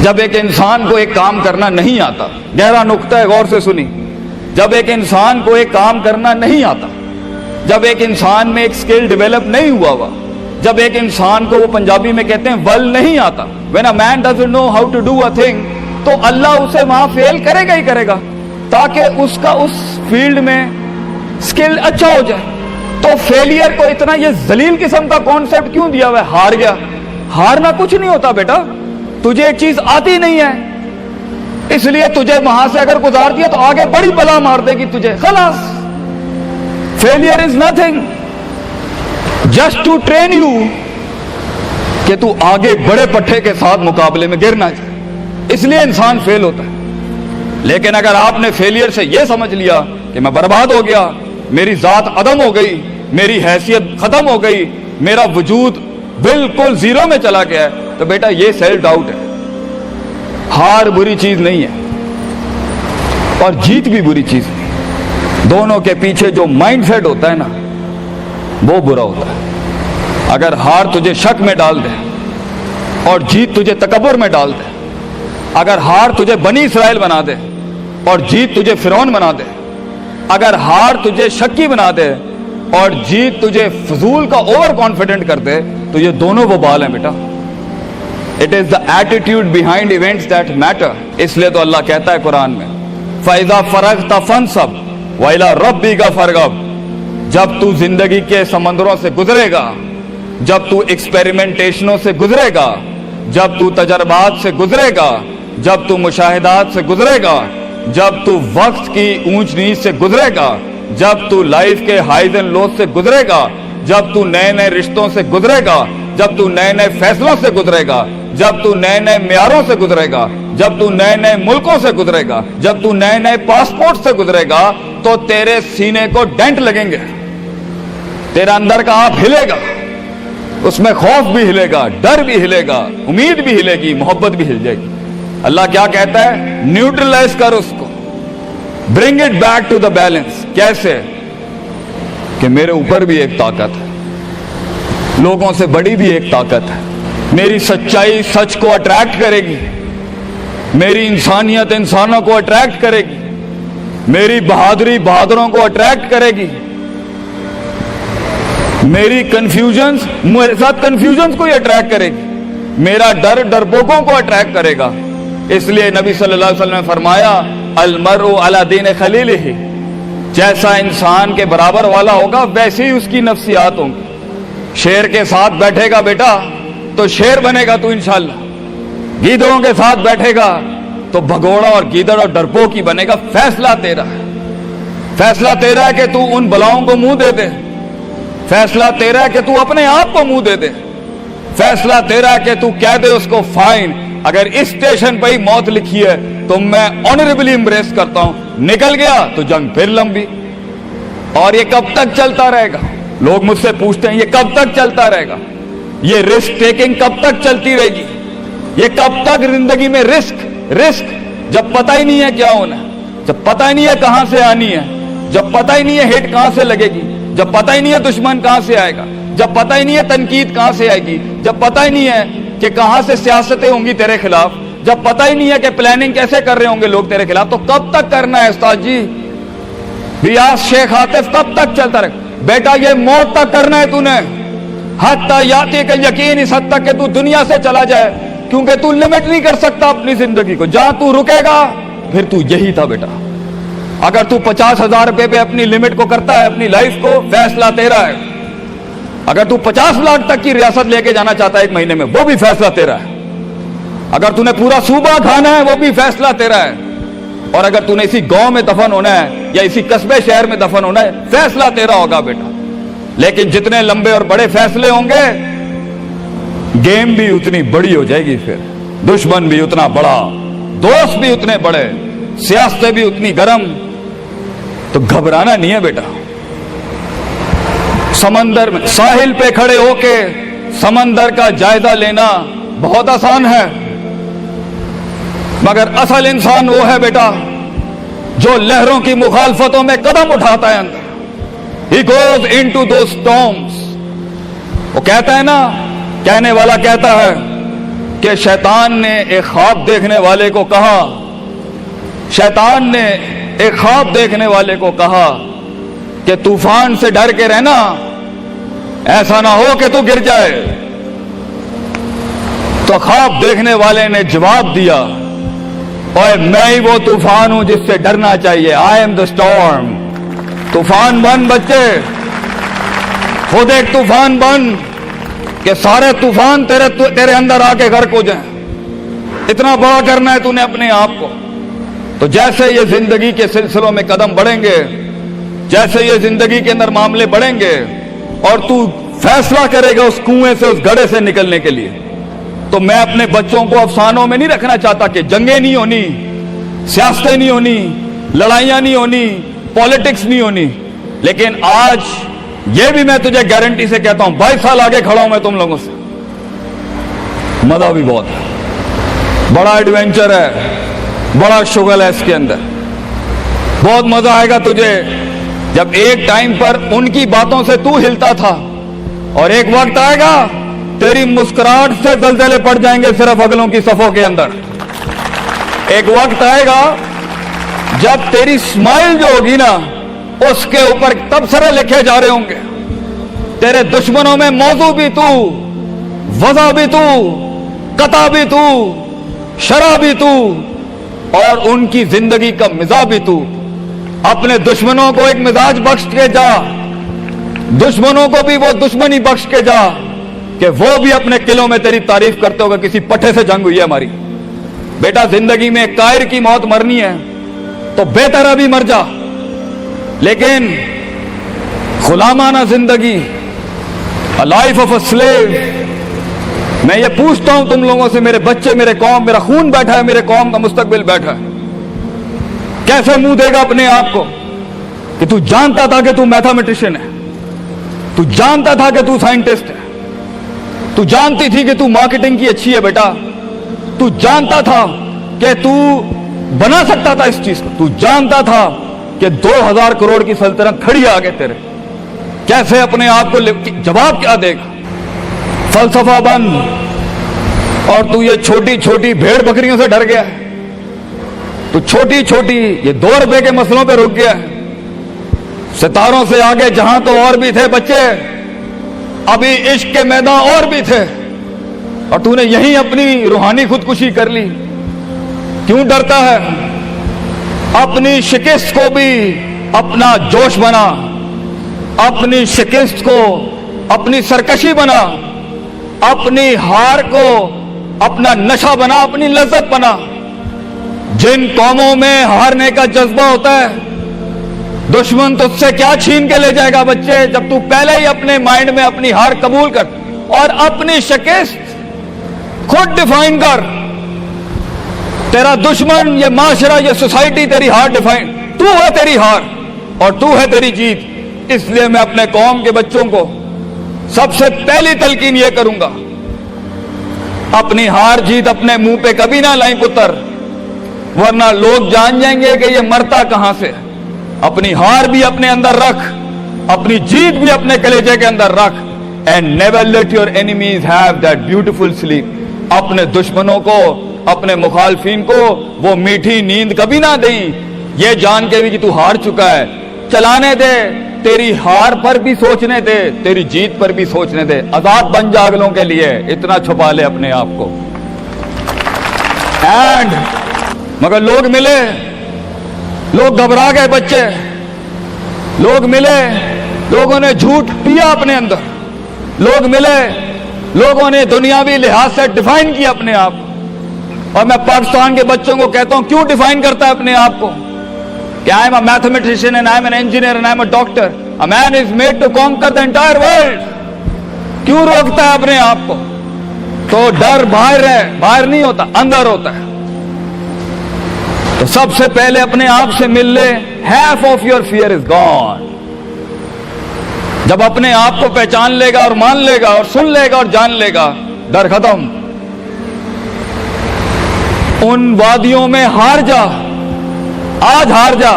جب ایک انسان کو ایک کام کرنا نہیں آتا، گہرا نقطہ ہے، غور سے سنی، جب ایک انسان کو ایک کام کرنا نہیں آتا، جب ایک انسان میں ایک سکل ڈیولپ نہیں ہوا، جب ایک انسان کو وہ پنجابی میں کہتے ہیں ول نہیں آتا، when a man doesn't know how to do a thing، تو اللہ اسے وہاں فیل کرے گا ہی کرے گا تاکہ اس کا اس فیلڈ میں سکل اچھا ہو جائے۔ تو فیلئر کو اتنا یہ ذلیل قسم کا کانسیپٹ کیوں دیا ہوا ہے؟ ہار گیا، ہارنا کچھ نہیں ہوتا بیٹا، تجھے ایک چیز آتی نہیں ہے اس لیے تجھے وہاں سے اگر گزار دیا تو آگے بڑی بلا مار دے گی تجھے، خلاص۔ Failure is nothing just to train you کہ تو آگے بڑے پٹھے کے ساتھ مقابلے میں گر نہ جائے، اس لیے انسان فیل ہوتا ہے۔ لیکن اگر آپ نے فیلئر سے یہ سمجھ لیا کہ میں برباد ہو گیا، میری ذات عدم ہو گئی، میری حیثیت ختم ہو گئی، میرا وجود بالکل زیرو میں چلا گیا ہے، تو بیٹا یہ سیلف ڈاؤٹ ہے۔ ہار بری چیز نہیں ہے اور جیت بھی بری چیز نہیں، دونوں کے پیچھے جو مائنڈ سیٹ ہوتا ہے نا وہ برا ہوتا ہے۔ اگر ہار تجھے شک میں ڈال دے اور جیت تجھے تکبر میں ڈال دے، اگر ہار تجھے بنی اسرائیل بنا دے اور جیت تجھے فرعون بنا دے، اگر ہار تجھے شکی بنا دے اور جیت تجھے فضول کا اوور کانفیڈنٹ کر دے، تو یہ دونوں وبال ہیں بیٹا۔ It is the attitude behind events that matter۔ اس لیے تو اللہ کہتا ہے قرآن میں فَإِذَا فَرَغْتَ فَانْصَبْ وَإِلَىٰ رَبِّكَ فَارْغَب۔ جب تو زندگی کے سمندروں سے گزرے گا، جب تو ایکسپیریمنٹیشنوں سے گزرے گا، جب تو تجربات سے گزرے گا، جب تو مشاہدات سے گزرے گا، جب تو وقت کی اونچ نیچ سے گزرے گا، جب تو لائف کے ہائیز اینڈ لوز سے گزرے گا، جب تو نئے نئے رشتوں سے گزرے گا، جب تو نئے نئے فیصلوں سے گزرے گا، جب تو نئے نئے معیاروں سے گزرے گا، جب تو نئے نئے ملکوں سے گزرے گا، جب تو نئے نئے پاسپورٹ سے گزرے گا، تو تیرے سینے کو ڈینٹ لگیں گے، تیرا اندر کا آپ ہلے گا، اس میں خوف بھی ہلے گا، ڈر بھی ہلے گا، امید بھی ہلے گی، محبت بھی ہل جائے گی۔ اللہ کیا کہتا ہے؟ نیوٹرلائز کر اس کو، bring it back to the balance. کیسے؟ کہ میرے اوپر بھی ایک طاقت ہے، لوگوں سے بڑی بھی ایک طاقت ہے، میری سچائی سچ کو اٹریکٹ کرے گی، میری انسانیت انسانوں کو اٹریکٹ کرے گی، میری بہادری بہادروں کو اٹریکٹ کرے گی، میری کنفیوژنز میرے ساتھ کنفیوژنز کو ہی اٹریکٹ کرے گی، میرا ڈر ڈرپوکوں کو اٹریکٹ کرے گا۔ اس لیے نبی صلی اللہ علیہ وسلم نے فرمایا المرء علی دین خلیلہ، جیسا انسان کے برابر والا ہوگا ویسے ہی اس کی نفسیات ہوں گی۔ شیر کے ساتھ بیٹھے گا بیٹا تو شیر بنے گا تو انشاءاللہ، گیدڑوں کے ساتھ بیٹھے گا تو بھگوڑا اور گیدڑ اور ڈرپوک ہی بنے گا۔ فیصلہ تیرا ہے، فیصلہ تیرا ہے کہ تو ان بلاؤں کو منہ دے دے، فیصلہ تیرا ہے کہ تو اپنے آپ کو منہ دے دے، فیصلہ تیرا ہے کہ تو کہہ دے اس کو فائن، اگر اس اسٹیشن پہ ہی موت لکھی ہے تو میں آنریبلی امبریس کرتا ہوں، نکل گیا تو جنگ پھر لمبی۔ اور یہ کب تک چلتا رہے گا؟ لوگ مجھ سے پوچھتے ہیں یہ کب تک چلتا رہے گا؟ یہ رسک ٹیکنگ کب تک چلتی رہے گی؟ یہ کب تک زندگی میں رسک جب پتہ ہی نہیں ہے کیا ہونا ہے، جب پتہ ہی نہیں ہے کہاں سے آنی ہے، جب پتہ ہی نہیں ہے ہٹ کہاں سے لگے گی، جب پتہ ہی نہیں ہے دشمن کہاں سے آئے گا، جب پتہ ہی نہیں ہے تنقید کہاں سے آئے گی، جب پتہ ہی نہیں ہے کہ کہاں سے سیاستیں ہوں گی تیرے خلاف، جب پتہ ہی نہیں ہے کہ پلاننگ کیسے کر رہے ہوں گے لوگ تیرے خلاف، تو کب تک کرنا ہے استاد جی؟ ریاض شیخ عاطف کب تک چلتا رہے؟ بیٹا یہ موت تک کرنا ہے تو نے، حتی یاتی کا یقین، اس حد تک کہ تو دنیا سے چلا جائے، کیونکہ تو لمٹ نہیں کر سکتا اپنی زندگی کو، جہاں تو رکے گا پھر تو یہی تھا بیٹا۔ اگر تو 50,000 روپے پہ اپنی لمٹ کو کرتا ہے اپنی لائف کو، فیصلہ تیرا ہے۔ اگر تو 50 لاکھ تک کی ریاست لے کے جانا چاہتا ہے ایک مہینے میں، وہ بھی فیصلہ تیرا ہے۔ اگر تو نے پورا صوبہ کھانا ہے وہ بھی فیصلہ تیرا ہے۔ اور اگر تو نے اسی گاؤں میں دفن ہونا ہے یا اسی قصبے شہر میں دفن ہونا ہے، فیصلہ تیرا ہوگا بیٹا۔ لیکن جتنے لمبے اور بڑے فیصلے ہوں گے، گیم بھی اتنی بڑی ہو جائے گی، پھر دشمن بھی اتنا بڑا، دوست بھی اتنے بڑے، سیاستیں بھی اتنی گرم، تو گھبرانا نہیں ہے بیٹا۔ سمندر میں ساحل پہ کھڑے ہو کے سمندر کا جائزہ لینا بہت آسان ہے، مگر اصل انسان وہ ہے بیٹا جو لہروں کی مخالفتوں میں قدم اٹھاتا ہے اندر۔ He goes into those storms۔ وہ کہتا ہے نا، کہنے والا کہتا ہے کہ شیطان نے ایک خواب دیکھنے والے کو کہا، شیطان نے ایک خواب دیکھنے والے کو کہا کہ طوفان سے ڈر کے رہنا، ایسا نہ ہو کہ تو گر جائے۔ تو خواب دیکھنے والے نے جواب دیا، اوے میں ہی وہ طوفان ہوں جس سے ڈرنا چاہیے، آئی ایم دا اسٹارم۔ طوفان بن بچے، خود ایک طوفان بن کہ سارے طوفان تیرے اندر آ کے غرق ہو جائیں۔ اتنا بڑا کرنا ہے تو نے اپنے آپ کو۔ تو جیسے یہ زندگی کے سلسلوں میں قدم بڑھیں گے، جیسے یہ زندگی کے اندر معاملے بڑھیں گے اور تو فیصلہ کرے گا اس کنویں سے، اس گڑھے سے نکلنے کے لیے، تو میں اپنے بچوں کو افسانوں میں نہیں رکھنا چاہتا کہ جنگیں نہیں ہونی، سیاستیں نہیں ہونی، لڑائیاں نہیں ہونی، پالیٹکس نہیں ہونی، لیکن آج یہ بھی میں تجھے گارنٹی سے کہتا ہوں 22 سال آگے کھڑا ہوں میں تم لوگوں سے، مزہ بھی بہت ہے، بڑا ایڈونچر ہے، بڑا شغل ہے اس کے اندر، بہت مزہ آئے گا تجھے جب ایک ٹائم پر ان کی باتوں سے تو ہلتا تھا اور ایک وقت آئے گا تیری مسکراہٹ سے زلزلے پڑ جائیں گے صرف اگلوں کی صفوں کے اندر۔ ایک وقت آئے گا جب تیری اسمائل جو ہوگی نا اس کے اوپر تبصرے لکھے جا رہے ہوں گے، تیرے دشمنوں میں موضوع بھی تو، وضع بھی تو، قطع بھی تو، شرح بھی تو، اور ان کی زندگی کا مزاج بھی تو۔ اپنے دشمنوں کو ایک مزاج بخش کے جا، دشمنوں کو بھی وہ دشمنی بخش کے جا کہ وہ بھی اپنے قلعوں میں تیری تعریف کرتے ہوگا کسی پٹھے سے جنگ ہوئی ہے ہماری۔ بیٹا زندگی میں قائر کی موت مرنی ہے تو بہتر ابھی مر جا، لیکن غلامانہ زندگی، a life of a slave، میں یہ پوچھتا ہوں تم لوگوں سے، میرے بچے، میرے قوم، میرا خون بیٹھا ہے، میرے قوم کا مستقبل بیٹھا ہے، کیسے منہ دے گا اپنے آپ کو کہ تو جانتا تھا کہ تو میتھمیٹیشین ہے، تو جانتا تھا کہ تو سائنٹسٹ ہے، تو جانتی تھی کہ تو مارکیٹنگ کی اچھی ہے بیٹا، تو جانتا تھا کہ تو بنا سکتا تھا اس چیز کو، تو جانتا تھا کہ 2000 کروڑ کی سلطنت کھڑی ہے آگے تیرے، کیسے اپنے آپ کو جواب کیا دے گا؟ فلسفہ بن، اور تو یہ چھوٹی چھوٹی بھیڑ بکریوں سے ڈر گیا ہے، تو چھوٹی چھوٹی یہ 2 روپے کے مسئلوں پہ رک گیا ہے۔ ستاروں سے آگے جہاں تو اور بھی تھے بچے، ابھی عشق کے میدان اور بھی تھے، اور تو نے یہیں اپنی روحانی خودکشی کر لی۔ کیوں ڈرتا ہے؟ اپنی شکست کو بھی اپنا جوش بنا، اپنی شکست کو اپنی سرکشی بنا، اپنی ہار کو اپنا نشہ بنا، اپنی لذت بنا۔ جن قوموں میں ہارنے کا جذبہ ہوتا ہے، دشمن تجھ سے کیا چھین کے لے جائے گا بچے، جب تو پہلے ہی اپنے مائنڈ میں اپنی ہار قبول کر اور اپنی شکست خود ڈیفائن کر۔ تیرا دشمن، یہ معاشرہ، یہ سوسائٹی تیری ہار ڈیفائن، تو ہے تیری ہار اور تو ہے تیری جیت۔ اس لیے میں اپنے قوم کے بچوں کو سب سے پہلی تلقین یہ کروں گا، اپنی ہار جیت اپنے منہ پہ کبھی نہ لائیں پتر، ورنہ لوگ جان جائیں گے کہ یہ مرتا کہاں سے۔ اپنی ہار بھی اپنے اندر رکھ، اپنی جیت بھی اپنے کلیجے کے اندر رکھ، and never let your enemies have that beautiful sleep۔ اپنے دشمنوں کو، اپنے مخالفین کو وہ میٹھی نیند کبھی نہ دیں، یہ جان کے بھی کہ تو ہار چکا ہے۔ چلانے دے، تیری ہار پر بھی سوچنے دے، تیری جیت پر بھی سوچنے دے۔ آزاد بن جا اگلوں کے لیے، اتنا چھپا لے اپنے آپ کو۔ اینڈ مگر لوگ ملے، لوگ گھبرا گئے بچے، لوگ ملے، لوگوں نے جھوٹ پیا اپنے اندر، لوگ ملے، لوگوں نے دنیاوی لحاظ سے ڈیفائن کیا اپنے آپ کو۔ اور میں پاکستان کے بچوں کو کہتا ہوں، کیوں ڈیفائن کرتا ہے اپنے آپ کو کہ I am a mathematician and I am an engineer and I am a doctor. A man is made to conquer the entire world۔ کیوں روکتا ہے اپنے آپ کو؟ تو ڈر باہر ہے، باہر نہیں ہوتا، اندر ہوتا ہے۔ تو سب سے پہلے اپنے آپ سے مل لے، half of your fear is gone۔ جب اپنے آپ کو پہچان لے گا اور مان لے گا اور سن لے گا اور جان لے گا، ڈر ختم۔ ان وادیوں میں ہار جا، آج ہار جا،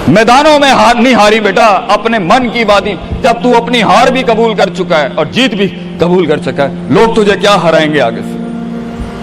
میدانوں میں نہیں ہاری بیٹا، اپنے من کی وادی۔ جب تو اپنی ہار بھی قبول کر چکا ہے اور جیت بھی قبول کر چکا ہے، لوگ تجھے کیا ہرائیں گے آگے سے؟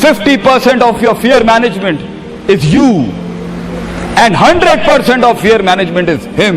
50% of your fear management is you and 100% of fear management is him.